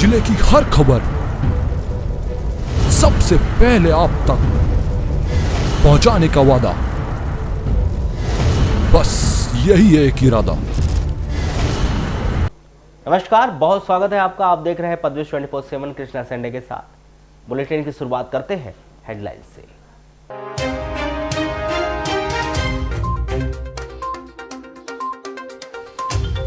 जिले की हर खबर सबसे पहले आप तक पहुंचाने का वादा, बस यही है एक इरादा। नमस्कार, बहुत स्वागत है आपका। आप देख रहे हैं पद्मेश 24/7 कृष्णा संडे के साथ। बुलेटिन की शुरुआत करते हैं हेडलाइन से।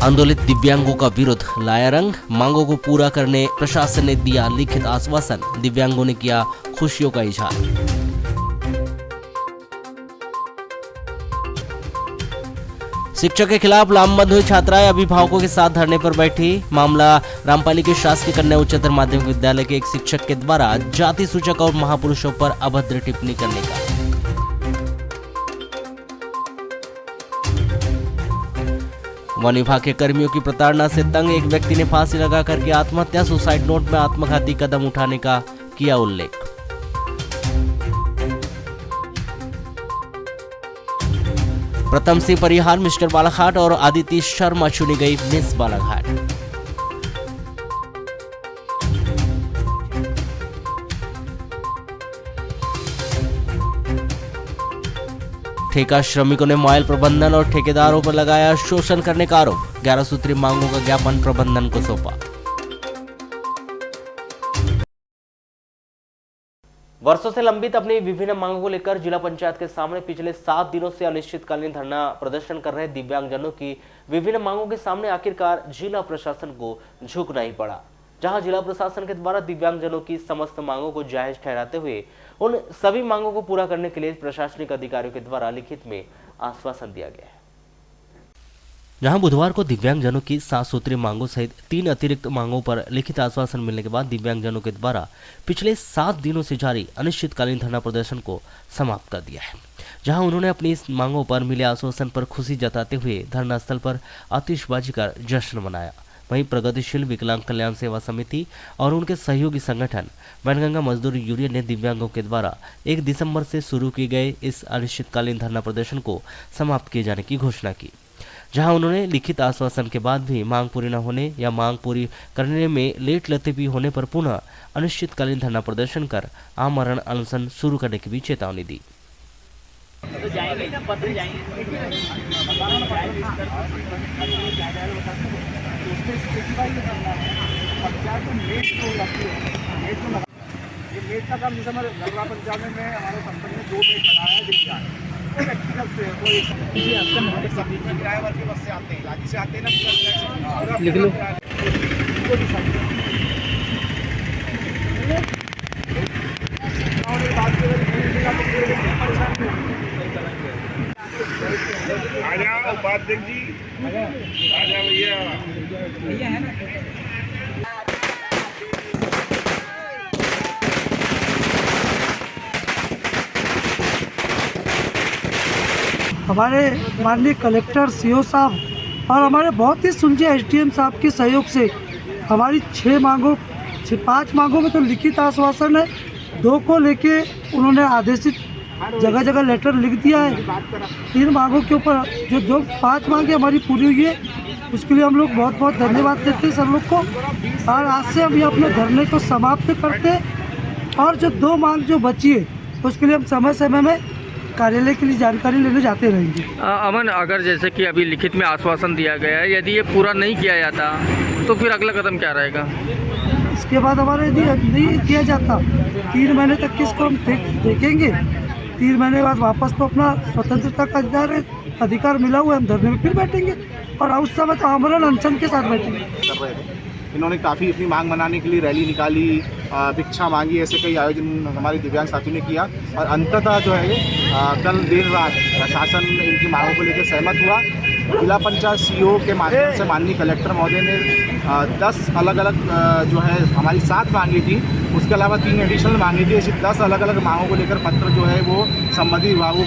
आंदोलित दिव्यांगों का विरोध लाया रंग, मांगों को पूरा करने प्रशासन ने दिया लिखित आश्वासन, दिव्यांगों ने किया खुशियों का इजहार। शिक्षक के खिलाफ लामबंद हुई छात्राएं अभिभावकों के साथ धरने पर बैठी। मामला रामपाली के शासकीय कन्या उच्चतर माध्यमिक विद्यालय के एक शिक्षक के द्वारा जाति सूचक और महापुरुषों पर अभद्र टिप्पणी करने का। वन विभाग के कर्मियों की प्रताड़ना से तंग एक व्यक्ति ने फांसी लगा करके आत्महत्या, सुसाइड नोट में आत्मघाती कदम उठाने का किया उल्लेख। प्रथम सिंह परिहार मिस्टर बालाघाट और आदिति शर्मा चुनी गई मिस बालाघाट। ठेका श्रमिकों ने मोबाइल प्रबंधन और ठेकेदारों पर लगाया शोषण करने का आरोप, 11 सूत्री मांगों का ज्ञापन प्रबंधन को सौंपा। वर्षों से लंबित अपनी विभिन्न मांगों को लेकर जिला पंचायत के सामने पिछले 7 दिनों से अनिश्चितकालीन धरना प्रदर्शन कर रहे दिव्यांगजनों की विभिन्न मांगों के सामने आखिरकार जिला प्रशासन को झुकना ही पड़ा। जहां जिला प्रशासन के द्वारा दिव्यांगजनों की समस्त मांगों को जायज ठहराते हुए उन सभी मांगों को पूरा करने के लिए प्रशासनिक अधिकारियों के द्वारा लिखित में आश्वासन दिया गया है। जहां बुधवार को दिव्यांगजनों की 7 सूत्रीय मांगों सहित 3 अतिरिक्त मांगों पर लिखित आश्वासन मिलने के बाद दिव्यांगजनों के द्वारा पिछले 7 दिनों से जारी अनिश्चितकालीन धरना प्रदर्शन को समाप्त कर दिया है। जहां उन्होंने अपनी इस मांगों पर मिले आश्वासन पर खुशी जताते हुए धरना स्थल पर आतिशबाजी कर जश्न मनाया। वहीं प्रगतिशील विकलांग कल्याण सेवा समिति और उनके सहयोगी संगठन वनगंगा मजदूर यूनियन ने दिव्यांगों के द्वारा 1 दिसंबर से शुरू किए गए इस अनिश्चितकालीन धरना प्रदर्शन को समाप्त किए जाने की घोषणा की। जहां उन्होंने लिखित आश्वासन के बाद भी मांग पूरी न होने या मांग पूरी करने में लेट लतीफी होने पर पुनः अनिश्चितकालीन धरना प्रदर्शन कर आमरण अनशन शुरू करने की भी चेतावनी दी। मेट का काम जैसे हमारे गरबा पंचायत में हमारे कंपनी ने 2 मेट लगाया है, व्यक्तिगत से कोई ड्राइवर की बस से आते हैं, लाठी से आते हैं ना, लिख लो। आजा उपाध्यक्ष जी, आजा भैया है ना। हमारे माननीय कलेक्टर सीओ साहब और हमारे बहुत ही सुलझे एसडीएम साहब के सहयोग से हमारी 5 मांगों में तो लिखित आश्वासन है, 2 को लेके उन्होंने आदेशित जगह जगह लेटर लिख दिया है। 3 मांगों के ऊपर जो 5 मांगे हमारी पूरी हुई है, उसके लिए हम लोग बहुत बहुत धन्यवाद देते हैं सब लोग को। और आज से हम ये अपने धरने को समाप्त करते हैं और जो 2 मांग जो बची है उसके लिए हम समय समय में कार्यालय के लिए जानकारी लेने जाते रहेंगे। अमन, अगर जैसे कि अभी लिखित में आश्वासन दिया गया है, यदि ये पूरा नहीं किया जाता तो फिर अगला कदम क्या रहेगा? इसके बाद हमारे यदि नहीं किया जाता 3 महीने तक किसको हम देखेंगे। 3 महीने बाद वापस तो अपना स्वतंत्रता का अधिकार मिला हुआ है, हम धरने में फिर बैठेंगे और उस समय तो आमरण अनशन के साथ बैठेंगे। इन्होंने काफ़ी अपनी मांग मनाने के लिए रैली निकाली, भिक्षा मांगी, ऐसे कई आयोजन हमारे दिव्यांग साथियों ने किया और अंततः जो है कल देर रात प्रशासन इनकी मांगों को लेकर सहमत हुआ। जिला पंचायत सीईओ के माध्यम से माननीय कलेक्टर महोदय ने 10 अलग अलग जो है हमारी 7 मांगी थी, उसके अलावा 3 एडिशनल मांगी थी। ऐसी 10 अलग अलग मांगों को लेकर पत्र जो है वो संबंधित विभागों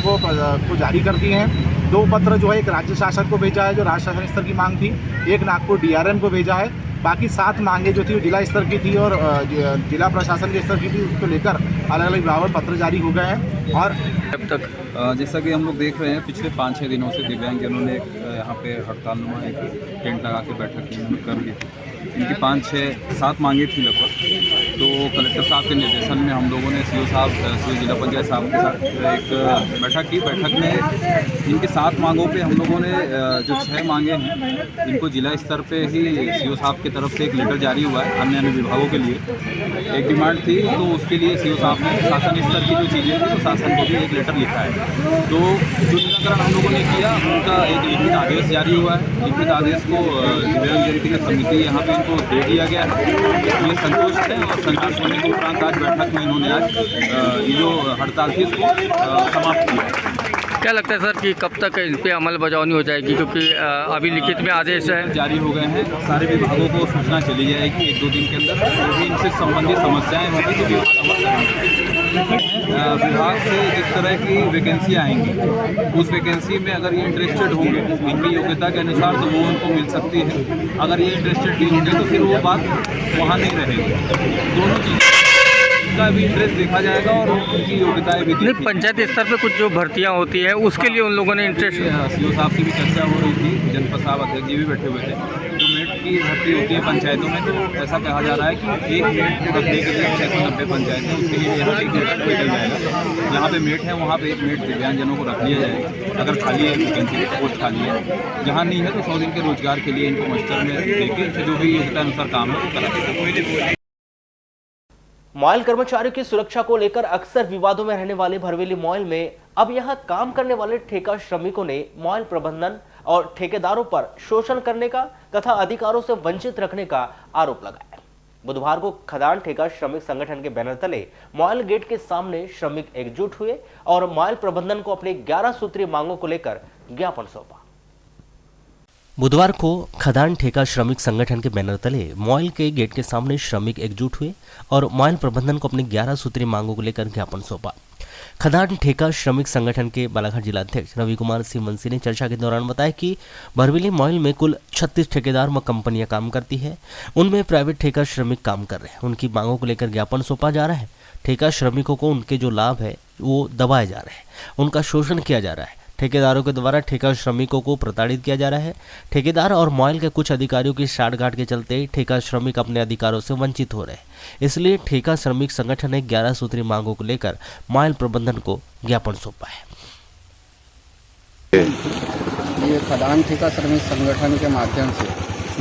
को जारी कर दिए हैं। 2 पत्र जो है एक राज्य शासन को भेजा है जो राज्य शासन स्तर की मांग थी, एक नागपुर DRM को भेजा है। बाकी 7 मांगे जो थी वो जिला स्तर की थी और जिला प्रशासन के स्तर की थी, उसको लेकर अलग अलग विभागों में पत्र जारी हो गए हैं। और अब तक जैसा कि हम लोग देख रहे हैं पिछले 5-6 दिनों से दिव्यांगजनों ने यहाँ पे हड़ताल एक टेंट लगा के बैठक कर ली थी। इनकी 5-6-7 मांगे थी लगभग। तो कलेक्टर साहब के निर्देशन में हम लोगों ने सीओ जिला पंचायत साहब के साथ एक बैठक की। बैठक में इनके 7 मांगों पे हम लोगों ने जो 6 मांगे हैं इनको जिला स्तर पे ही सीओ साहब की तरफ से एक लेटर जारी हुआ है अन्य अन्य विभागों के लिए। एक डिमांड थी तो उसके लिए सीओ साहब ने शासन स्तर की जो चीज़ें थी तो शासन को भी एक लेटर लिखा है। तो जो निराकरण हम लोगों ने किया उनका एक लिखित आदेश जारी हुआ है। लिखित आदेश को दिव्यांग जनहित समिति यहाँ पे इनको दे दिया गया है। ये संतुष्ट है और संतुष्ट होने के उपरांत आज बैठक में इन्होंने आज ये जो हड़ताल थी इसको समाप्त किया। क्या लगता है सर कि कब तक इन पे अमल बजावनी हो जाएगी, क्योंकि अभी लिखित में आदेश है जारी हो गए हैं। सारे विभागों को सूचना चली जाएगी 1-2 दिन के अंदर। जो भी इनसे संबंधित समस्याएं होंगी तो विभाग से जिस तरह की वैकेंसी आएंगी उस वैकेंसी में अगर ये इंटरेस्टेड होंगे इनकी योग्यता के अनुसार तो वो उनको मिल सकती है। अगर ये इंटरेस्टेड नहीं होंगे तो फिर वो बात वहाँ नहीं रहेगी। दोनों चीज़ें का भी इंटरेस्ट देखा जाएगा और उनकी योग्यताएं भी नहीं। पंचायत स्तर पे कुछ जो भर्तियां होती है उसके लिए उन लोगों ने इंटरेस्ट सीओ साहब की भी चर्चा हो रही थी। जनपद साहब अध्यक्ष जी भी बैठे हुए थे। जो मेट की भर्ती होती है पंचायतों में तो ऐसा कहा जा रहा है कि एक मेट को रखने के लिए 690 पंचायत है उसके लिए यहाँ एक मेट निकल जाएगा। जहाँ पे मेट है वहाँ पे एक मेट दिव्यांगजनों को रख लिया जाएगा। अगर खाली है वैकेंसी पोस्ट खाली है, जहाँ नहीं है तो 100 दिन के रोजगार के लिए इनको मस्टर में देके जो भी योग्यता अनुसार काम है वो करा देगा। मॉयल कर्मचारियों की सुरक्षा को लेकर अक्सर विवादों में रहने वाले भरवेली मॉयल में अब यहां काम करने वाले ठेका श्रमिकों ने मॉयल प्रबंधन और ठेकेदारों पर शोषण करने का तथा अधिकारों से वंचित रखने का आरोप लगाया। बुधवार को खदान ठेका श्रमिक संगठन के बैनर तले मॉयल गेट के सामने श्रमिक एकजुट हुए और मॉयल प्रबंधन को अपनी 11 सूत्रीय मांगों को लेकर ज्ञापन सौंपा। बुधवार को खदान ठेका श्रमिक संगठन के बैनर तले मॉयल के गेट के सामने श्रमिक एकजुट हुए और मॉयल प्रबंधन को अपनी 11 सूत्रीय मांगों को लेकर ज्ञापन सौंपा। खदान ठेका श्रमिक संगठन के बालाघाट जिला अध्यक्ष रवि कुमार सिंह मुंशी ने चर्चा के दौरान बताया कि भरवेली मॉयल में कुल 36 ठेकेदार व कंपनियां काम करती है। उनमें प्राइवेट ठेका श्रमिक काम कर रहे हैं। उनकी मांगों को लेकर ज्ञापन सौंपा जा रहा है। ठेका श्रमिकों को उनके जो लाभ है वो दबाए जा रहे हैं, उनका शोषण किया जा रहा है। ठेकेदारों के द्वारा ठेका श्रमिकों को प्रताड़ित किया जा रहा है। ठेकेदार और मॉयल के कुछ अधिकारियों की साठगांठ के चलते ठेका श्रमिक अपने अधिकारों से वंचित हो रहे हैं। इसलिए ठेका श्रमिक संगठन ने 11 सूत्री मांगों को लेकर मॉयल प्रबंधन को ज्ञापन सौंपा है। ये खदान ठेका श्रमिक संगठन के माध्यम से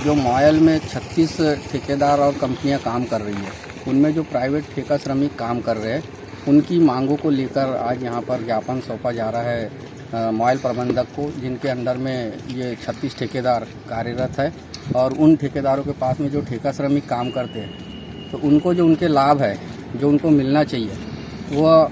जो मॉयल में 36 ठेकेदार और कंपनियां काम कर रही है, उनमें जो प्राइवेट ठेका श्रमिक काम कर रहे हैं उनकी मांगों को लेकर आज यहाँ पर ज्ञापन सौंपा जा रहा है मॉयल प्रबंधक को, जिनके अंदर में ये 36 ठेकेदार कार्यरत है। और उन ठेकेदारों के पास में जो ठेका श्रमिक काम करते हैं तो उनको जो उनके लाभ है जो उनको मिलना चाहिए वो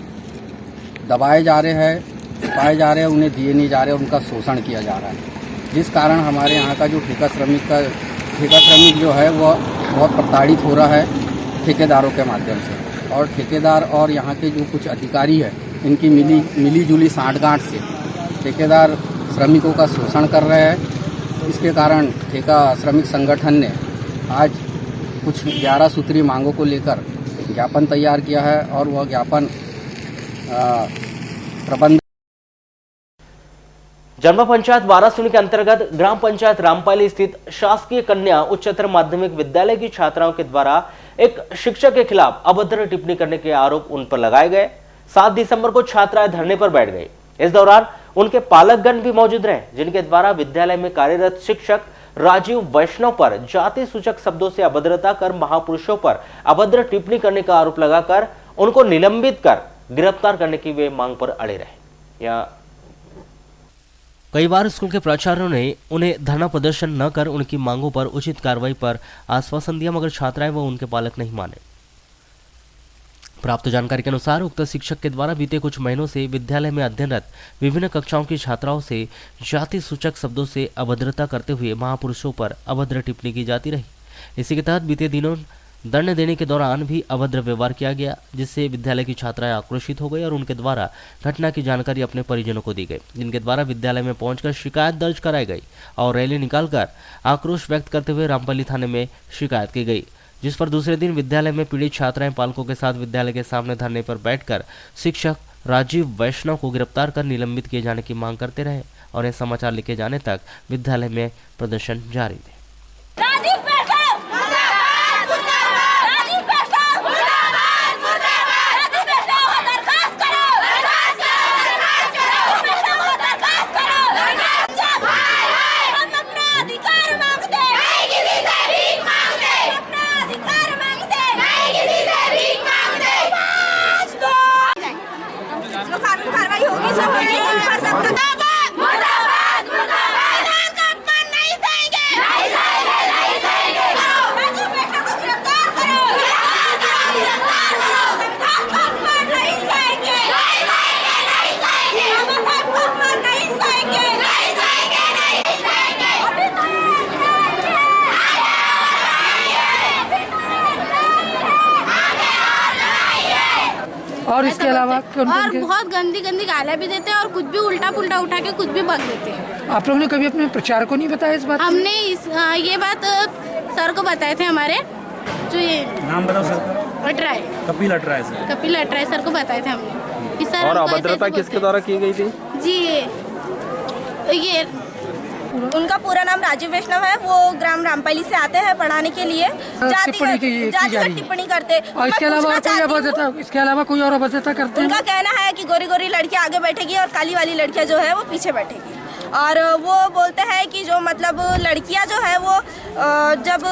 दबाए जा रहे हैं, छुपाए जा रहे हैं, उन्हें दिए नहीं जा रहे, उनका शोषण किया जा रहा है। जिस कारण हमारे यहाँ का जो ठेका श्रमिक जो है वह बहुत प्रताड़ित हो रहा है ठेकेदारों के माध्यम से। और ठेकेदार और यहाँ के जो कुछ अधिकारी है इनकी मिली जुली साठगांठ से ठेकेदार श्रमिकों का शोषण कर रहे हैं। इसके कारण ठेका श्रमिक संगठन ने आज कुछ 11 सूत्रीय मांगों को लेकर ज्ञापन तैयार किया है और वह ज्ञापन प्रबंध जनपद पंचायत वारासुनी के अंतर्गत ग्राम पंचायत रामपाली स्थित शासकीय कन्या उच्चतर माध्यमिक विद्यालय की छात्राओं के द्वारा एक शिक्षक के खिलाफ अभद्र टिप्पणी करने के आरोप उन पर लगाए गए। 7 दिसंबर को छात्राएं धरने पर बैठ गई। इस दौरान उनके पालकगण भी मौजूद रहे, जिनके द्वारा विद्यालय में कार्यरत शिक्षक राजीव वैष्णव पर जाति सूचक शब्दों से अभद्रता कर महापुरुषों पर अभद्र टिप्पणी करने का आरोप लगाकर उनको निलंबित कर गिरफ्तार करने की वे मांग पर अड़े रहे। कई बार स्कूल के प्राचार्यों ने उन्हें धरना प्रदर्शन न कर उनकी मांगों पर उचित कार्रवाई पर आश्वासन दिया, मगर छात्राएं व उनके पालक नहीं माने। प्राप्त जानकारी के अनुसार उक्त शिक्षक के द्वारा बीते कुछ महीनों से विद्यालय में अध्ययनरत विभिन्न कक्षाओं की छात्राओं से जाति सूचक शब्दों से अभद्रता करते हुए महापुरुषों पर अभद्र टिप्पणी की जाती रही। इसी के तहत बीते दिनों दंड देने के दौरान भी अभद्र व्यवहार किया गया, जिससे विद्यालय की छात्राएं आक्रोशित हो गई और उनके द्वारा घटना की जानकारी अपने परिजनों को दी गई, जिनके द्वारा विद्यालय में पहुंचकर शिकायत दर्ज कराई गई और रैली निकालकर आक्रोश व्यक्त करते हुए रामपाली थाने में शिकायत की गई, जिस पर दूसरे दिन विद्यालय में पीड़ित छात्राएं पालकों के साथ विद्यालय के सामने धरने पर बैठकर शिक्षक राजीव वैष्णव को गिरफ्तार कर निलंबित किए जाने की मांग करते रहे और ये समाचार लिखे जाने तक विद्यालय में प्रदर्शन जारी थे। और इसके अलावा और बहुत गंदी गंदी गालियाँ भी देते हैं और कुछ भी उल्टा पुल्टा उठा के कुछ भी बक देते हैं। आप लोगों ने कभी अपने प्रचार को नहीं बताया इस बात? हमने ये बात सर को बताए थे, हमारे जो ये नाम बताओ sir. Atrai, Kapil Atrai sir. Kapil Atrai sir को बताए थे हमने। इस सर और अभद्रता किसके द्वारा की गई थी? जी ये उनका पूरा नाम राजीव वैष्णव है। वो ग्राम रामपाली से आते हैं पढ़ाने के लिए। जातिगत टिप्पणी करते। और इसके अलावा कोई और अभद्रता करते हैं? उनका कहना है कि गोरी गोरी लड़कियां आगे बैठेगी और काली वाली लड़कियां जो है वो पीछे बैठेगी। और वो बोलते हैं कि जो मतलब लड़कियां जो है वो जब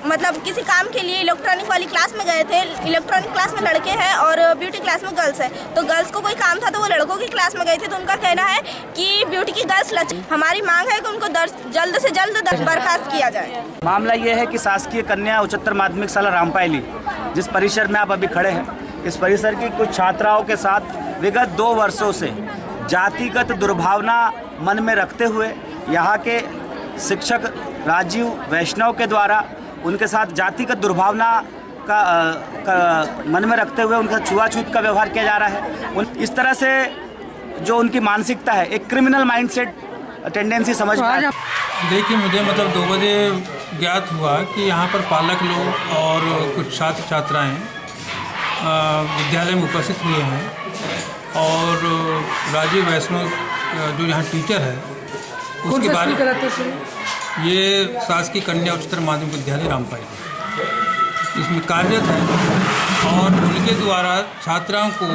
मतलब किसी काम के लिए इलेक्ट्रॉनिक वाली क्लास में गए थे, इलेक्ट्रॉनिक क्लास में लड़के हैं और ब्यूटी क्लास में गर्ल्स है, तो गर्ल्स को कोई काम था तो वो लड़कों की क्लास में गए थे। तो उनका कहना है कि ब्यूटी की गर्ल्स हमारी मांग है कि उनको जल्द से जल्द बर्खास्त किया जाए। मामला ये है कि शासकीय कन्या उच्चतर माध्यमिक शाला रामपायली, जिस परिसर में आप अभी खड़े हैं, इस परिसर की कुछ छात्राओं के साथ विगत 2 वर्षों से जातिगत दुर्भावना मन में रखते हुए यहाँ के शिक्षक राजीव वैष्णव के द्वारा उनके साथ जातिगत दुर्भावना का मन में रखते हुए उनका छुआछूत का व्यवहार किया जा रहा है। इस तरह से जो उनकी मानसिकता है, एक क्रिमिनल माइंडसेट टेंडेंसी समझ में आती है। देखिए, मुझे मतलब 2 बजे ज्ञात हुआ कि यहाँ पर पालक लोग और कुछ छात्र छात्राएँ विद्यालय में उपस्थित हुए हैं और राजीव वैष्णव जो यहाँ टीचर है उसके बारे में, ये शासकीय कन्या उच्चतर माध्यमिक विद्यालय रामपायली इसमें कार्यरत है और उनके द्वारा छात्राओं को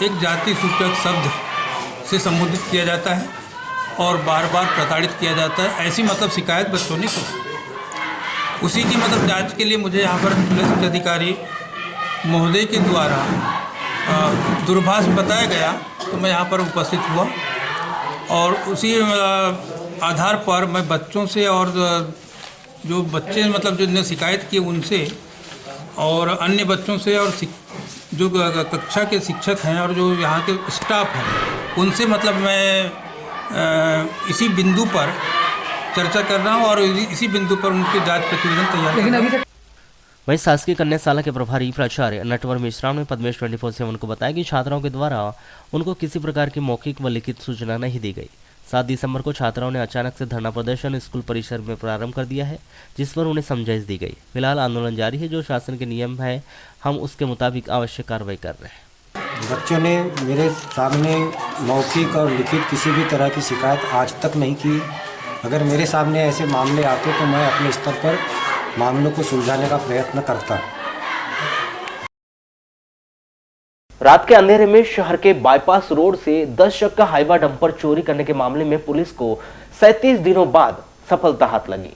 एक जाति सूचक शब्द से संबोधित किया जाता है और बार बार प्रताड़ित किया जाता है। ऐसी मतलब शिकायत बच्चों ने की। उसी की मतलब जांच के लिए मुझे यहाँ पर पुलिस अधिकारी महोदय के द्वारा दूरभाष बताया गया, तो मैं यहाँ पर उपस्थित हुआ और उसी आधार पर मैं बच्चों से और जो बच्चे मतलब जिन्होंने शिकायत की उनसे और अन्य बच्चों से और जो कक्षा के शिक्षक हैं और जो यहाँ के स्टाफ हैं उनसे मतलब मैं इसी बिंदु पर चर्चा कर रहा हूँ और इसी बिंदु पर उनकी जांच प्रतिवेदन तैयार कर रहा हूँ। वहीं शासकीय कन्या शाला के प्रभारी प्राचार्य नटवर मिश्रा ने पद्मेश 24/7 को बताया कि छात्राओं के द्वारा उनको किसी प्रकार की मौखिक व लिखित सूचना नहीं दी गई। 7 दिसंबर को छात्राओं ने अचानक से धरना प्रदर्शन स्कूल परिसर में प्रारंभ कर दिया है, जिस पर उन्हें समझाइश दी गई। फिलहाल आंदोलन जारी है, जो शासन के नियम है हम उसके मुताबिक आवश्यक कार्रवाई कर रहे हैं। बच्चों ने मेरे सामने मौखिक और लिखित किसी भी तरह की शिकायत आज तक नहीं की। अगर मेरे सामने ऐसे मामले आते तो मैं अपने स्तर पर मामलों को सुलझाने का प्रयत्न करता। रात के अंधेरे में शहर के बाईपास रोड से 10 चक्का हाइवा डंपर चोरी करने के मामले में पुलिस को 37 दिनों बाद सफलता हाथ लगी।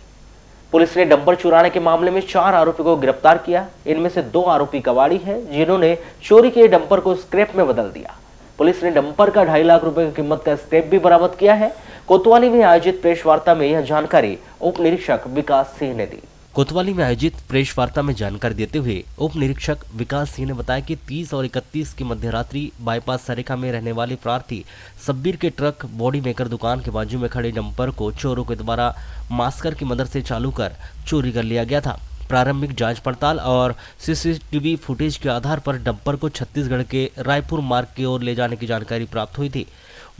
पुलिस ने डंपर चुराने के मामले में 4 आरोपी को गिरफ्तार किया। इनमें से 2 आरोपी कबाड़ी हैं, जिन्होंने चोरी किए डंपर को स्क्रैप में बदल दिया। पुलिस ने डंपर का 2.5 लाख रुपए की कीमत का स्क्रैप भी बरामद किया है। कोतवाली में आयोजित प्रेस वार्ता में यह जानकारी उप निरीक्षक विकास सिंह ने दी। कोतवाली में आयोजित प्रेस वार्ता में जानकारी देते हुए उप निरीक्षक विकास सिंह ने बताया कि 30 और 31 की मध्यरात्रि बाईपास सरेखा में रहने वाले प्रार्थी सब्बीर के ट्रक बॉडी मेकर दुकान के बाजू में खड़े डंपर को चोरों के द्वारा मास्कर की मदद से चालू कर चोरी कर लिया गया था। प्रारंभिक जांच पड़ताल और सीसीटीवी फुटेज के आधार पर डंपर को छत्तीसगढ़ के रायपुर मार्ग की ओर ले जाने की जानकारी प्राप्त हुई थी।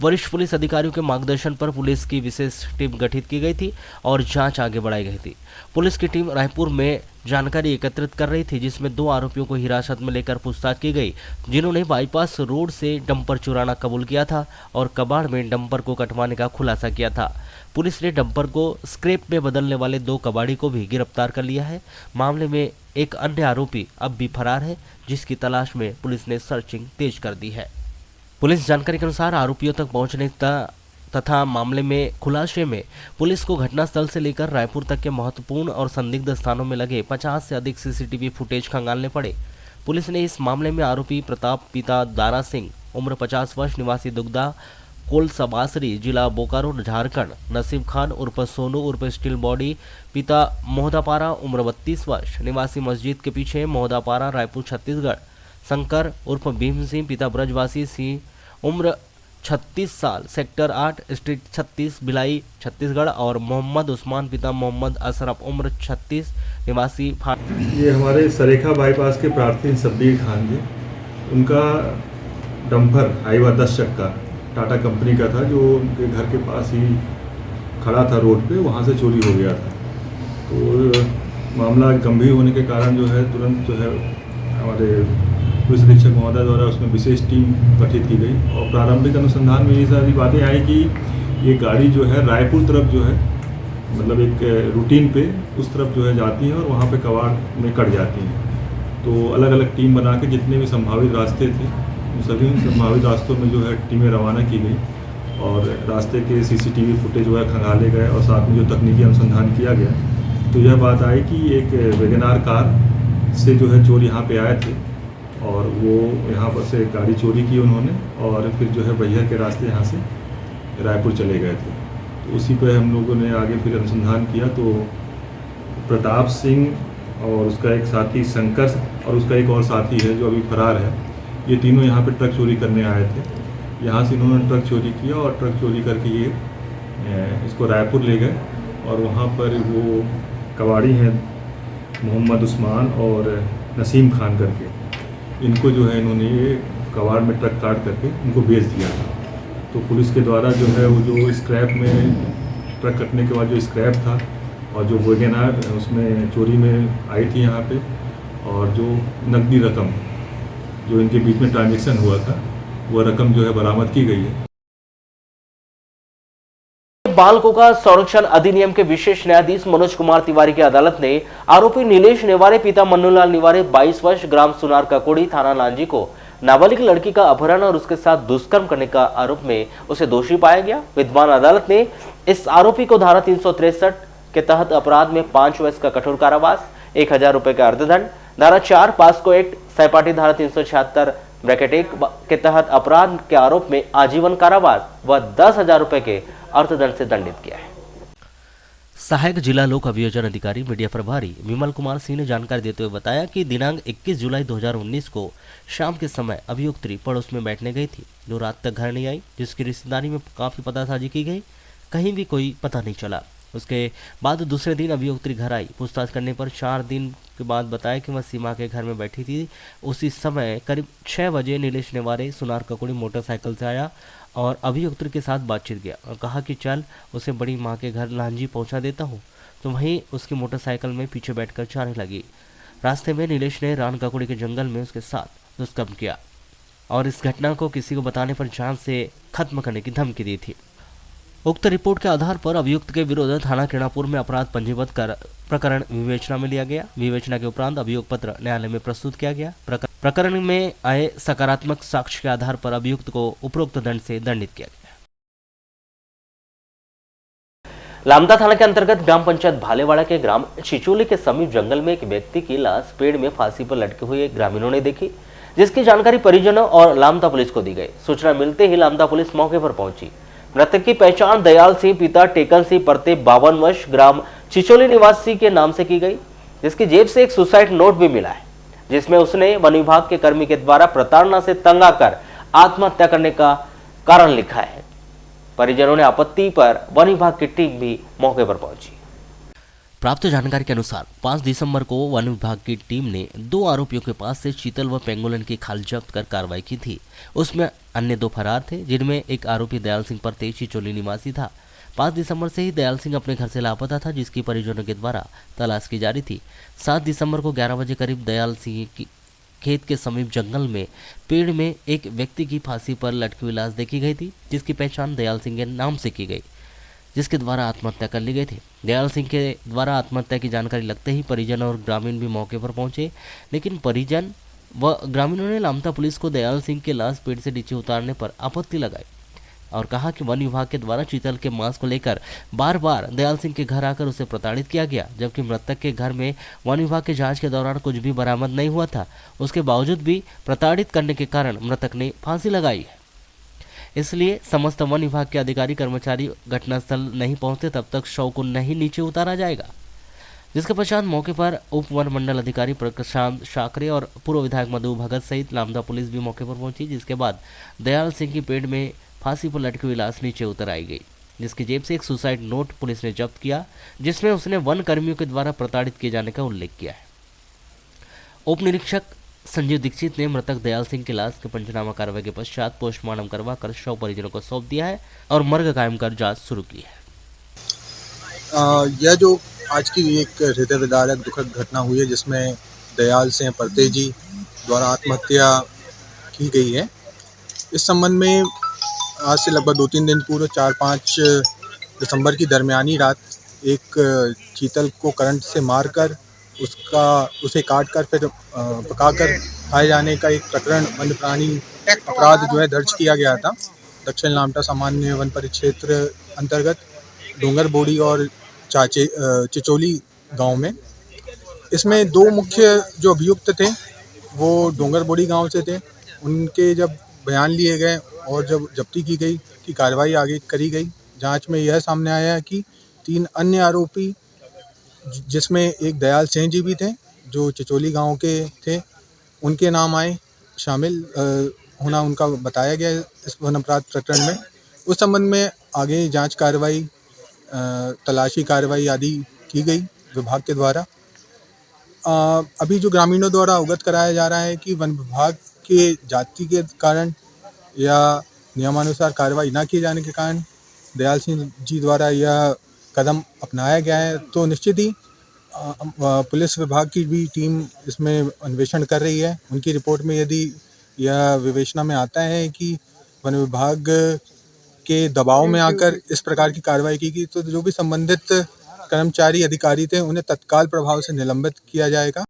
वरिष्ठ पुलिस अधिकारियों के मार्गदर्शन पर पुलिस की विशेष टीम गठित की गई थी और जांच आगे बढ़ाई गई थी। पुलिस की टीम रायपुर में जानकारी एकत्रित कर रही थी, जिसमें 2 आरोपियों को हिरासत में लेकर पूछताछ की गई, जिन्होंने बाईपास रोड से डंपर चुराना कबूल किया था और कबाड़ में डंपर को कटवाने का खुलासा किया था। पुलिस ने डंपर को स्क्रैप में बदलने वाले 2 कबाड़ी को भी गिरफ्तार कर लिया है। मामले में एक अन्य आरोपी अब भी फरार है, जिसकी तलाश में पुलिस ने सर्चिंग तेज कर दी है। पुलिस जानकारी के अनुसार आरोपियों तक पहुंचने तथा मामले में खुलासे में पुलिस को घटनास्थल से लेकर रायपुर तक के महत्वपूर्ण और संदिग्ध स्थानों में लगे 50 से अधिक सीसीटीवी फुटेज खंगालने पड़े। पुलिस ने इस मामले में आरोपी प्रताप पिता दारा सिंह उम्र 50 वर्ष निवासी दुग्धा कोलसबासरी जिला बोकारो झारखंड, नसीम खान उर्फ सोनू उर्फ स्टील बॉडी पिता मोहदापारा उम्र 32 वर्ष निवासी मस्जिद के पीछे मोहदापारा रायपुर छत्तीसगढ़, शंकर उर्फ भीम सिंह पिता ब्रजवासी सिंह उम्र 36 साल सेक्टर 8 स्ट्रीट 36 भिलाई छत्तीसगढ़ और मोहम्मद उस्मान पिता मोहम्मद अशरफ उम्र 36 निवासी ये हमारे सरेखा बाईपास के प्रार्थी शब्बीर खान जी, उनका डंपर हाईवा 10 चक्का टाटा कंपनी का था, जो उनके घर के पास ही खड़ा था रोड पे, वहाँ से चोरी हो गया था। तो मामला गंभीर होने के कारण जो है तुरंत जो है हमारे पुलिस अधीक्षक महोदय द्वारा उसमें विशेष टीम गठित की गई और प्रारंभिक अनुसंधान में ये सारी बातें आई कि ये गाड़ी जो है रायपुर तरफ जो है मतलब एक रूटीन पे उस तरफ जो है जाती है और वहाँ पे कबाड़ में कट जाती हैं। तो अलग अलग टीम बना के जितने भी संभावित रास्ते थे उन सभी संभावित रास्तों में जो है टीमें रवाना की गई और रास्ते के सीसीटीवी फुटेज जो है खंगाले गए और साथ में जो तकनीकी अनुसंधान किया गया, तो यह बात आई कि एक वैगनार कार से जो है चोर यहाँ पे आए थे और वो यहाँ पर से गाड़ी चोरी की उन्होंने और फिर जो है बहिया के रास्ते यहाँ से रायपुर चले गए थे। तो उसी पर हम लोगों ने आगे फिर अनुसंधान किया, तो प्रताप सिंह और उसका एक साथी शंकर और उसका एक और साथी है जो अभी फरार है, ये तीनों यहाँ पे ट्रक चोरी करने आए थे। यहाँ से इन्होंने ट्रक चोरी किया और ट्रक चोरी करके ये इसको रायपुर ले गए और वहाँ पर वो कबाड़ी हैं मोहम्मद उस्मान और नसीम खान करके, इनको जो है इन्होंने ये कबाड़ में ट्रक काट करके इनको बेच दिया था। तो पुलिस के द्वारा जो है वो जो स्क्रैप में ट्रक कटने के बाद जो स्क्रैप था और जो वैगनार उसमें चोरी में आई थी यहाँ पे और जो नकदी रकम जो इनके बीच में ट्रांजैक्शन हुआ था वह रकम जो है बरामद की गई है। बालकों का संरक्षण अधिनियम के विशेष न्यायाधीश मनोज कुमार तिवारी की अदालत ने आरोपी नीलेश नेवारे पिता मन्नूलाल नेवारे 22 वर्ष ग्राम सुनार ककोड़ी थाना लांजी को नाबालिग लड़की का अपहरण और उसके साथ दुष्कर्म करने का आरोप में उसे दोषी पाया गया। विद्वान अदालत ने इस आरोपी को धारा 363 के तहत अपराध में 5 वर्ष का कठोर कारावास, 1000 रुपए का अर्थदंड, धारा 4 पास्को एक्ट सहपाठी धारा 376(1) के तहत अपराध के आरोप में आजीवन कारावास व 10,000 रुपए के अर्थदंड से दंडित किया है। सहायक जिला लोक अभियोजन अधिकारी मीडिया प्रभारी विमल कुमार सिंह ने जानकारी देते हुए बताया कि दिनांक 21 जुलाई 2019 को शाम के समय अभियुक्त्री पड़ोस में बैठने गई थी, जो रात तक घर नहीं आई, जिसकी रिश्तेदारी में काफी पतासाजी की गई, कहीं भी कोई पता नहीं चला। उसके बाद दूसरे दिन अभियुक्त्री घर आई। पूछताछ करने पर 4 दिन के बाद बताया कि वह सीमा के घर में बैठी थी। उसी समय करीब 6 बजे नीलेश नेवारे सुनार ककोड़ी मोटरसाइकिल से आया और अभियुक्त्री के साथ बातचीत किया और कहा कि चल उसे बड़ी माँ के घर लांजी पहुंचा देता हूं। तो वहीं उसकी मोटरसाइकिल में पीछे बैठकर जाने लगी। रास्ते में नीलेश ने रान ककोड़ी के जंगल में उसके साथ दुष्कर्म किया और इस घटना को किसी को बताने पर जान से खत्म करने की धमकी दी थी। उक्त रिपोर्ट के आधार पर अभियुक्त के विरुद्ध थाना किरणापुर में अपराध पंजीबद्ध कर प्रकरण विवेचना में लिया गया। विवेचना के उपरांत अभियोग पत्र न्यायालय में प्रस्तुत किया गया। प्रकरण में आए सकारात्मक साक्ष्य के आधार पर अभियुक्त को उपरोक्त दंड से दंडित किया गया। लामता थाना के अंतर्गत ग्राम पंचायत भालेवाड़ा के ग्राम चिचोली के समीप जंगल में एक व्यक्ति की लाश पेड़ में फांसी पर लटके हुए ग्रामीणों ने देखी, जिसकी जानकारी परिजनों और लामता पुलिस को दी गई। सूचना मिलते ही लामता पुलिस मौके पर पहुंची। मृतक की पहचान दयाल सिंह पिता टेकन सिंह परते 52 वर्ष ग्राम चिचोली निवासी के नाम से की गई, जिसकी जेब से एक सुसाइड नोट भी मिला है, जिसमें उसने वन विभाग के कर्मी के द्वारा प्रताड़ना से तंग आकर आत्महत्या करने का कारण लिखा है। परिजनों ने आपत्ति पर वन विभाग की टीम भी मौके पर पहुंची। प्राप्त जानकारी के अनुसार 5 दिसंबर को वन विभाग की टीम ने 2 आरोपियों के पास से चीतल व पेंगोलिन की खाल जब्त कर कार्रवाई की थी। उसमें अन्य 2 फरार थे, जिनमें एक आरोपी दयाल सिंह परतेज चिचोली निवासी था। 5 दिसंबर से ही दयाल सिंह अपने घर से लापता था, जिसकी परिजनों के द्वारा तलाश की जा रही थी। 7 दिसंबर को 11 बजे करीब दयाल सिंह की खेत के समीप जंगल में पेड़ में एक व्यक्ति की फांसी पर लटकी हुई लाश देखी गई थी, जिसकी पहचान दयाल सिंह के नाम से की गई, जिसके द्वारा आत्महत्या कर ली गई थी। दयाल सिंह के द्वारा आत्महत्या की जानकारी लगते ही परिजन और ग्रामीण भी मौके पर पहुंचे, लेकिन परिजन व ग्रामीणों ने लामता पुलिस को दयाल सिंह के लाश पेड़ से नीचे उतारने पर आपत्ति लगाई और कहा कि वन विभाग के द्वारा चीतल के मांस को लेकर बार बार दयाल सिंह के घर आकर उसे प्रताड़ित किया गया, जबकि मृतक के घर में वन विभाग के जांच के दौरान कुछ भी बरामद नहीं हुआ था। उसके बावजूद भी प्रताड़ित करने के कारण मृतक ने फांसी लगाई है। इसलिए समस्त वन विभाग के अधिकारी कर्मचारी घटनास्थल नहीं पहुंचते तब तक शव को नहीं नीचे उतारा जाएगा, जिसके पश्चात मौके पर उप वन मंडल अधिकारी प्रशांत शाकरे और पूर्व विधायक मधु भगत सहित लामदा पुलिस भी मौके पर पहुंची, जिसके बाद दयाल सिंह की पेड़ में फांसी पर लटकी हुई लाश नीचे उतर आई गई, जिसकी जेब से एक सुसाइड नोट पुलिस ने जब्त किया, जिसमें उसने वन कर्मियों के द्वारा प्रताड़ित किए जाने का उल्लेख किया है। उप निरीक्षक संजीव दीक्षित ने मृतक दयाल सिंह की लाश के पंचनामा कार्रवाई के पश्चात पोस्टमार्टम करवाकर शव परिजनों को सौंप दिया है और मर्ग कायम कर जांच शुरू की है। यह जो आज की एक हृदय विदारक दुखद घटना हुई है, जिसमें दयाल सिंह परतेजी द्वारा आत्महत्या की गई है, इस संबंध में आज से लगभग 2-3 दिन पूर्व 4-5 दिसंबर की दरमियानी रात एक चीतल को करंट से मारकर उसे काटकर फिर पकाकर खाए जाने का एक प्रकरण वन्य प्राणी अपराध जो है दर्ज किया गया था दक्षिण लामटा सामान्य वन परिक्षेत्र अंतर्गत डोंगर बोड़ी और चिचोली गांव में। इसमें 2 मुख्य जो अभियुक्त थे वो डोंगर बोड़ी गांव से थे। उनके जब बयान लिए गए और जब जब्ती की गई की कार्रवाई आगे करी गई, जांच में यह सामने आया कि 3 अन्य आरोपी, जिसमें एक दयाल सिंह जी भी थे जो चिचोली गांव के थे, उनके नाम आए शामिल होना उनका बताया गया इस वन अपराध प्रकरण में। उस संबंध में आगे जांच कार्रवाई, तलाशी कार्रवाई आदि की गई विभाग के द्वारा। अभी जो ग्रामीणों द्वारा अवगत कराया जा रहा है कि वन विभाग के जाति के कारण या नियमानुसार कार्रवाई न किए जाने के कारण दयाल सिंह जी द्वारा यह कदम अपनाया गया है, तो निश्चित ही पुलिस विभाग की भी टीम इसमें अन्वेषण कर रही है। उनकी रिपोर्ट में यदि यह विवेचना में आता है कि वन विभाग के दबाव में आकर इस प्रकार की कार्रवाई की गई, तो जो भी संबंधित कर्मचारी अधिकारी थे उन्हें तत्काल प्रभाव से निलंबित किया जाएगा।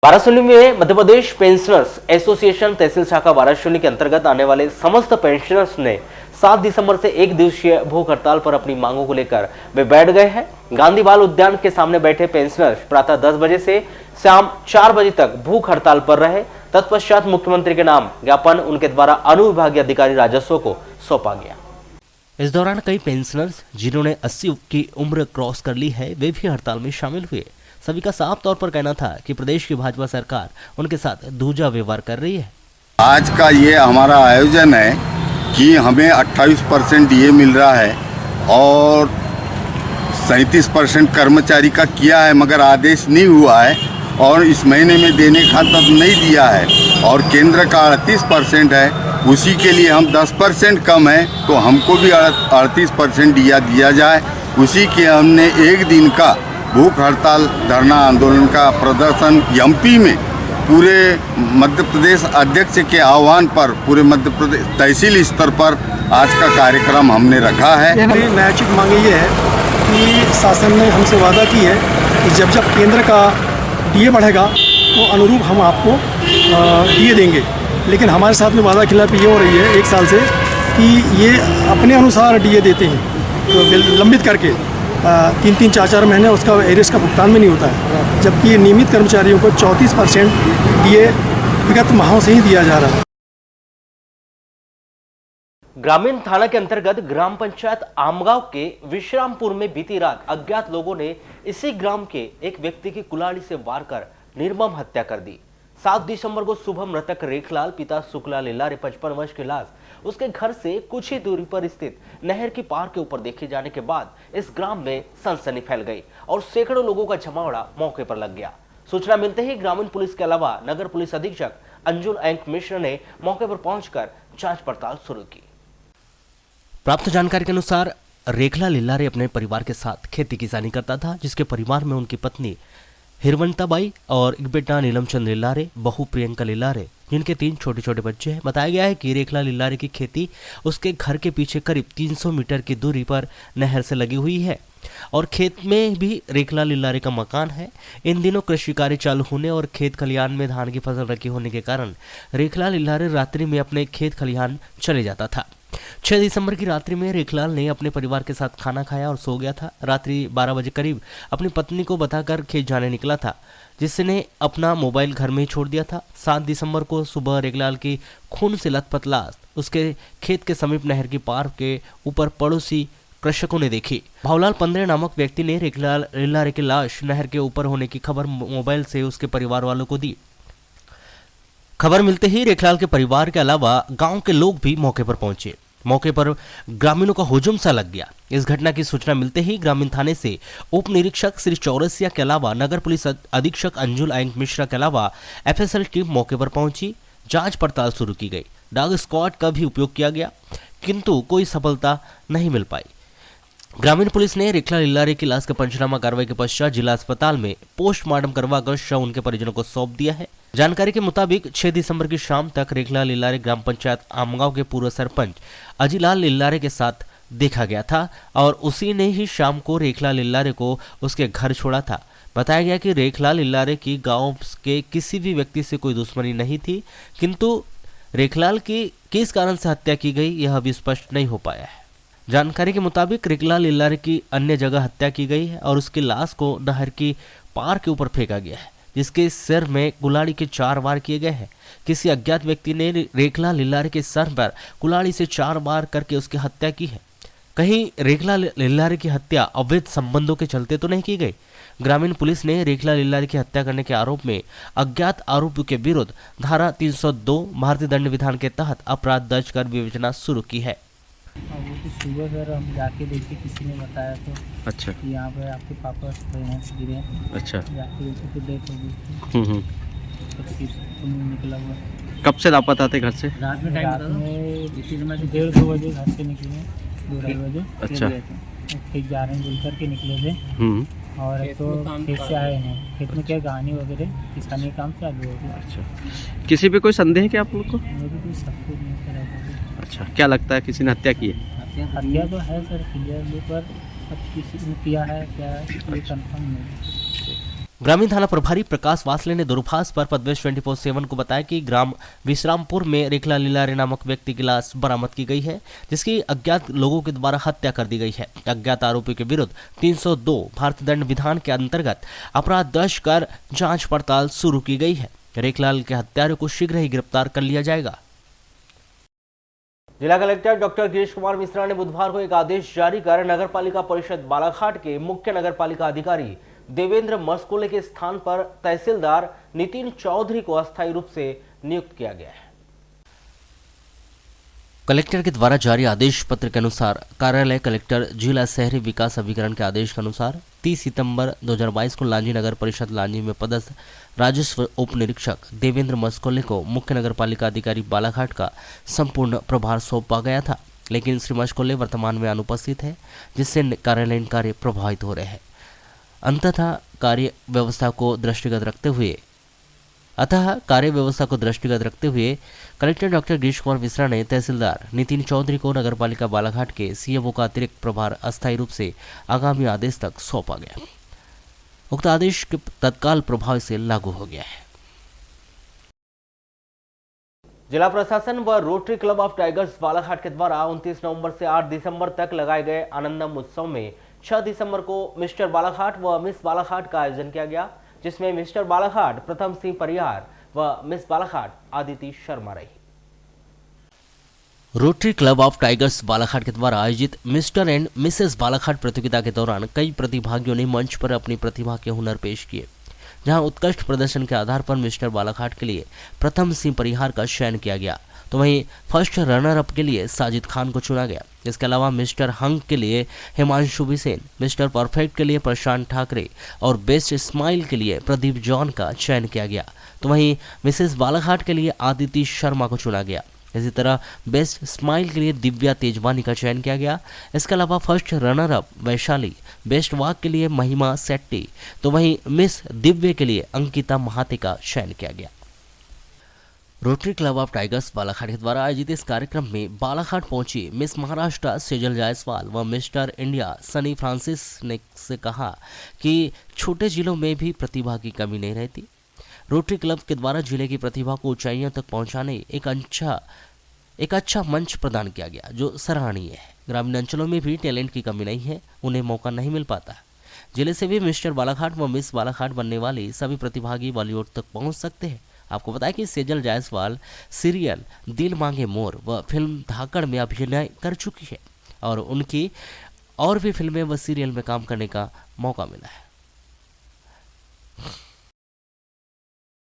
वाराणसी में मध्य प्रदेश पेंशनर्स एसोसिएशन तहसील शाखा वाराणसी के अंतर्गत आने वाले समस्त पेंशनर्स ने 7 दिसंबर से 1 दिवसीय भूख हड़ताल पर अपनी मांगों को लेकर वे बैठ गए हैं। गांधी बाल उद्यान के सामने बैठे पेंशनर्स प्रातः 10 बजे से शाम 4 बजे तक भूख हड़ताल पर रहे। तत्पश्चात मुख्यमंत्री के नाम ज्ञापन उनके द्वारा अनुविभागीय अधिकारी राजस्व को सौंपा गया। इस दौरान कई पेंशनर्स जिन्होंने 80 की उम्र क्रॉस कर ली है, वे भी हड़ताल में शामिल हुए। सभी का साफ तौर पर कहना था कि प्रदेश की भाजपा सरकार उनके साथ दूजा व्यवहार कर रही है। आज का ये हमारा आयोजन है कि हमें 28% डीए मिल रहा है और 37% कर्मचारी का किया है, मगर आदेश नहीं हुआ है और इस महीने में देने का तब नहीं दिया है, और केंद्र का 38% है, उसी के लिए हम 10% कम है, तो हमको भी 38% दिया जाए। उसी के हमने 1 दिन का भूख हड़ताल धरना आंदोलन का प्रदर्शन एमपी में पूरे मध्य प्रदेश अध्यक्ष के आह्वान पर पूरे मध्य प्रदेश तहसील स्तर पर आज का कार्यक्रम हमने रखा है। हमारी नैतिक मांग ये है कि शासन ने हमसे वादा की है कि जब केंद्र का डीए बढ़ेगा तो अनुरूप हम आपको डीए देंगे, लेकिन हमारे साथ में वादा खिलाफी ये हो रही है 1 साल से कि ये अपने अनुसार डीए देते हैं, तो लंबित करके 3-3, 4-4 महीने उसका एरियर्स का भुगतान भी नहीं होता है, जबकि नियमित कर्मचारियों को 34% डीए विगत माहों से ही दिया जा रहा है। ग्रामीण थाना के अंतर्गत ग्राम पंचायत आमगांव के विश्रामपुर में बीती रात अज्ञात लोगों ने इसी ग्राम के एक व्यक्ति की कुल्हाड़ी से वार कर निर्मम हत्या कर दी। 7 दिसंबर को सुबह मृतक रेखलाल पिता शुक्लाल लिल्लारे 55 वर्ष की लाश उसके घर से कुछ ही दूरी पर स्थित नहर की पार के ऊपर देखे जाने के बाद इस ग्राम में सनसनी फैल गई और सैकड़ों लोगों का जमावड़ा मौके पर लग गया। सूचना मिलते ही ग्रामीण पुलिस के अलावा नगर पुलिस अधीक्षक अंजुल एंक मिश्र ने मौके पर पहुंचकर जांच पड़ताल शुरू की। प्राप्त जानकारी के अनुसार रेखलाल लिल्लारे अपने परिवार के साथ खेती किसानी करता था, जिसके परिवार में उनकी पत्नी हिरवंताबाई और एक बेटा नीलमचंद लिल्लारे, बहू प्रियंका लिल्लारे, जिनके 3 छोटे छोटे बच्चे हैं। बताया गया है कि रेखलाल लिल्लारे की खेती उसके घर के पीछे करीब 300 मीटर की दूरी पर नहर से लगी हुई है और खेत में भी रेखलाल लिल्लारे का मकान है। इन दिनों कृषि कार्य चालू होने और खेत खलिहान में धान की फसल रखी होने के कारण रेखलाल लिल्लारे रात्रि में अपने खेत खलिहान चले जाता था। 6 दिसंबर की रात्रि में रेखलाल ने अपने परिवार के साथ खाना खाया और सो गया था। रात्रि 12 बजे करीब अपनी पत्नी को बताकर खेत जाने निकला था, जिसने अपना मोबाइल घर में ही छोड़ दिया था। 7 दिसंबर को सुबह रेखलाल की खून से लथपथ लाश उसके खेत के समीप नहर की पार के ऊपर पड़ोसी कृषकों ने देखी। भावलाल पंद्रे नामक व्यक्ति ने रेखलाल लिल्लारे की लाश नहर के ऊपर होने की खबर मोबाइल से उसके परिवार वालों को दी। खबर मिलते ही रेखलाल के परिवार के अलावा गांव के लोग भी मौके पर पहुंचे। मौके पर ग्रामीणों का हुजूम सा लग गया। इस घटना की सूचना मिलते ही ग्रामीण थाने से उप निरीक्षक श्री चौरसिया के अलावा नगर पुलिस अधीक्षक अंजुल एंक मिश्रा के अलावा एफएसएल टीम मौके पर पहुंची। जांच पड़ताल शुरू की गई। डॉग स्क्वाड का भी उपयोग किया गया, किंतु कोई सफलता नहीं मिल पाई। ग्रामीण पुलिस ने रेखलाल लिल्लारे की लाश का पंचनामा कार्रवाई के पश्चात जिला अस्पताल में पोस्टमार्टम करवाकर शव उनके परिजनों को सौंप दिया है। जानकारी के मुताबिक 6 दिसंबर की शाम तक रेखलाल लिल्लारे ग्राम पंचायत आमगांव के पूर्व सरपंच अजीलाल लिल्लारे के साथ देखा गया था और उसी ने ही शाम को रेखलाल लिल्लारे को उसके घर छोड़ा था। बताया गया कि रेखलाल लिल्लारे की गांव के किसी भी व्यक्ति से कोई दुश्मनी नहीं थी, किंतु रेखलाल की किस कारण से हत्या की गई यह अभी स्पष्ट नहीं हो पाया है। जानकारी के मुताबिक रेखलाल लिल्लारे की अन्य जगह हत्या की गई है और उसकी लाश को नहर की पार के ऊपर फेंका गया है, जिसके सिर में कुल्हाड़ी के 4 वार किए गए हैं। किसी अज्ञात व्यक्ति ने रेखलाल लिल्लारे के सर पर कुल्हाड़ी से 4 वार करके उसकी हत्या की है। कहीं रेखलाल लिल्लारे की हत्या अवैध संबंधों के चलते तो नहीं की गई। ग्रामीण पुलिस ने रेखलाल लिल्लारे की हत्या करने के आरोप में अज्ञात आरोपियों के विरुद्ध धारा 302 भारतीय दंड विधान के तहत अपराध दर्ज कर विवेचना शुरू की है। वो तो सुबह सर हम जाके देखे, किसी ने बताया तो अच्छा कि यहाँ पे आपके पापा गिरे। अच्छा, जाके देखे तो डेथ हो गई। तो फिर निकला हुआ। कब से लापता थे घर से? रात में 1:30-2 बजे घर से निकले, 2-2:30 बजे। अच्छा, खेत जा रहे हैं बोल करके निकले थे और तो खेत से आए हैं। खेत में क्या कहानी वगैरह किसानी काम चालू हो गया। अच्छा, किसी पे कोई संदेह है क्या आप लोग को? मेरे को सब कुछ नहीं करा। अच्छा, क्या लगता है किसी ने हत्या की है? हत्या तो है सर, क्लियर, पर अब किसी ने किया है क्या ये कंफर्म नहीं। ग्रामीण थाना प्रभारी प्रकाश वासले ने दूरभाष पर पदवेश 24/7 को बताया कि ग्राम विश्रामपुर में रेखलाल लिल्लारे नामक व्यक्ति की लाश बरामद की गई है, जिसकी अज्ञात लोगों के द्वारा हत्या कर दी गई है। अज्ञात आरोपी के विरुद्ध 302 भारतीय दंड विधान के अंतर्गत अपराध दर्ज कर जांच पड़ताल शुरू की गई है। रेखलाल के हत्यारों को शीघ्र ही गिरफ्तार कर लिया जाएगा। जिला कलेक्टर डॉक्टर गिरीश कुमार मिश्रा ने बुधवार को एक आदेश जारी कर नगर पालिका परिषद बालाघाट के मुख्य नगर पालिका अधिकारी देवेंद्र मस्कोले के स्थान पर तहसीलदार नितिन चौधरी को अस्थायी रूप से नियुक्त किया गया है। कलेक्टर के द्वारा जारी आदेश पत्र के अनुसार कार्यालय कलेक्टर जिला शहरी विकास अभिकरण के आदेश के अनुसार 30 सितंबर 2022 को लांजी नगर परिषद लांजी में पदस्थ राजस्व उप निरीक्षक देवेंद्र मस्कोले को मुख्य नगर पालिका अधिकारी बालाघाट का संपूर्ण प्रभार सौंपा गया था, लेकिन श्री मस्कोले वर्तमान में अनुपस्थित है, जिससे कार्यालयीन कार्य प्रभावित हो रहे हैं। अंततः कार्य व्यवस्था को दृष्टिगत रखते हुए कलेक्टर डॉक्टर गिरीश कुमार मिश्रा ने तहसीलदार नितिन चौधरी को नगरपालिका बालाघाट के सीएमओ का अतिरिक्त प्रभार अस्थायी रूप से आगामी आदेश तक सौंपा गया। उक्त आदेश के तत्काल प्रभाव से लागू हो गया है। जिला प्रशासन व rotary club of tigers Balaghat के द्वारा 29 नवंबर से 8 दिसंबर तक लगाए गए आनंदम उत्सव में 6 दिसंबर को मिस्टर बालाघाट व मिस बालाघाट का आयोजन किया गया, जिसमें मिस्टर बालाघाट प्रथम सिंह परिहार व मिस बालाघाट आदिति शर्मा रही। Rotary club of tigers Balaghat के द्वारा आयोजित मिस्टर एंड मिसेस बालाघाट प्रतियोगिता के दौरान कई प्रतिभागियों ने मंच पर अपनी प्रतिभा के हुनर पेश किए, जहां उत्कृष्ट प्रदर्शन के आधार पर मिस्टर बालाघाट के लिए प्रथम सिंह परिहार का चयन किया गया, तो वहीं फर्स्ट रनर अप के लिए साजिद खान को चुना गया। इसके अलावा मिस्टर हंक के लिए हिमांशु बिसेन, मिस्टर परफेक्ट के लिए प्रशांत ठाकरे और बेस्ट स्माइल के लिए प्रदीप जॉन का चयन किया गया, तो वहीं मिसेस बालाघाट के लिए आदिति शर्मा को चुना गया। इसी तरह बेस्ट स्माइल के लिए दिव्या तेजवानी का चयन किया गया। इसके अलावा first runner up Vaishali, best walk के लिए महिमा सेट्टी, तो वहीं मिस दिव्य के लिए अंकिता महाते का चयन किया गया। Rotary club of tigers Balaghat के द्वारा आयोजित इस कार्यक्रम में बालाघाट पहुंची मिस महाराष्ट्र सेजल जायसवाल व मिस्टर इंडिया सनी फ्रांसिस ने से कहा कि छोटे जिलों में भी प्रतिभा की कमी नहीं रहती। रोटरी क्लब के द्वारा जिले की प्रतिभा को ऊंचाइयों तक पहुंचाने एक अच्छा मंच प्रदान किया गया, जो सराहनीय है। ग्रामीण अंचलों में भी टैलेंट की कमी नहीं है, उन्हें मौका नहीं मिल पाता। जिले से भी मिस्टर बालाघाट व मिस बालाघाट बनने वाले सभी प्रतिभागी बॉलीवुड तक पहुंच सकते हैं। आपको बताया कि सेजल जायसवाल सीरियल दिल मांगे मोर व फिल्म धाकड़ में अभिनय कर चुकी है और उनकी और भी फिल्में व सीरियल में काम करने का मौका मिला है।